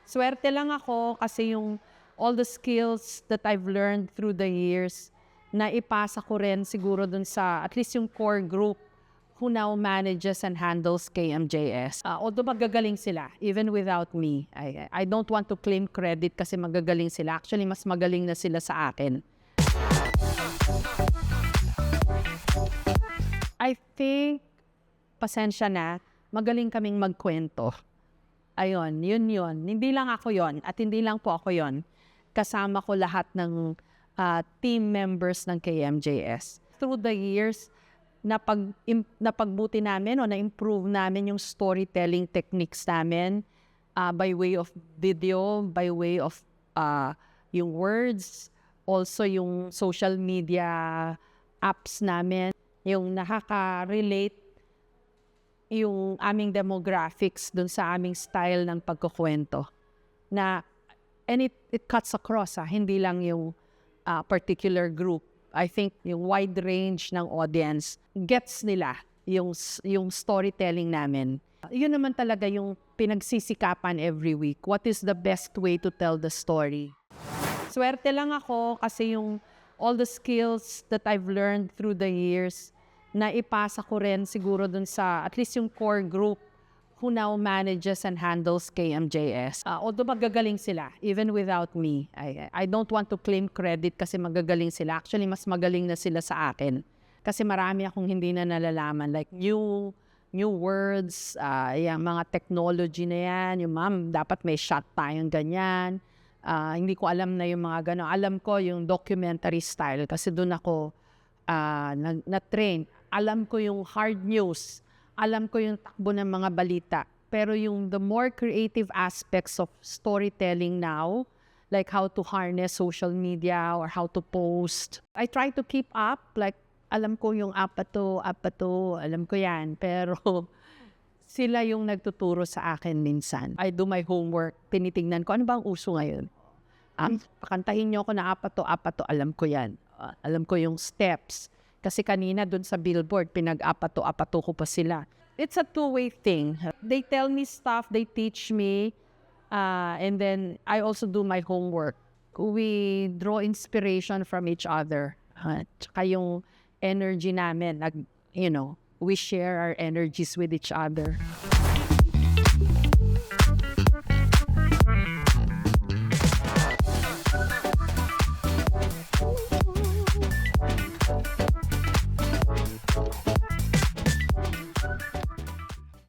Swerte lang ako kasi yung all the skills that I've learned through the years, na ipasa ko rin siguro dun sa at least yung core group who now manages and handles KMJS. Although magagaling sila, even without me. I don't want to claim credit kasi magagaling sila. Actually, mas magaling na sila sa akin. I think, pasensya na, magaling kaming magkwento. Ayun, yun. Hindi lang ako yon at hindi lang po ako yon. Kasama ko lahat ng team members ng KMJS. Through the years, napagbuti namin o na-improve namin yung storytelling techniques namin by way of video, by way of yung words, also yung social media apps namin, yung nakaka-relate yung aming demographics dun sa aming style ng pagkukwento. And it cuts across, hindi lang yung particular group. I think yung wide range ng audience gets nila yung storytelling namin. Yun naman talaga yung pinagsisikapan every week. What is the best way to tell the story? Swerte lang ako kasi yung all the skills that I've learned through the years, na ipasa ko rin siguro dun sa at least yung core group who now manages and handles KMJS. Although magagaling sila, even without me. I don't want to claim credit kasi magagaling sila. Actually, mas magaling na sila sa akin. Kasi marami akong hindi na nalalaman. Like new words, yung mga technology na yan. Yung ma'am, dapat may shot tayong ganyan. Hindi ko alam na yung mga gano'n. Alam ko yung documentary style kasi doon ako na-train. Alam ko yung hard news. Alam ko yung takbo ng mga balita. Pero yung the more creative aspects of storytelling now, like how to harness social media or how to post, I try to keep up. Like, alam ko yung apato, alam ko yan. Pero sila yung nagtuturo sa akin minsan. I do my homework. Tinitingnan ko, ano ba ang uso ngayon? Pakantahin niyo ako na apato, alam ko yan. Alam ko yung steps. Kasi kanina dun sa billboard, pinag-apato ko pa sila. It's a two-way thing. They tell me stuff, they teach me, and then I also do my homework. We draw inspiration from each other. Tsaka yung energy namin, we share our energies with each other.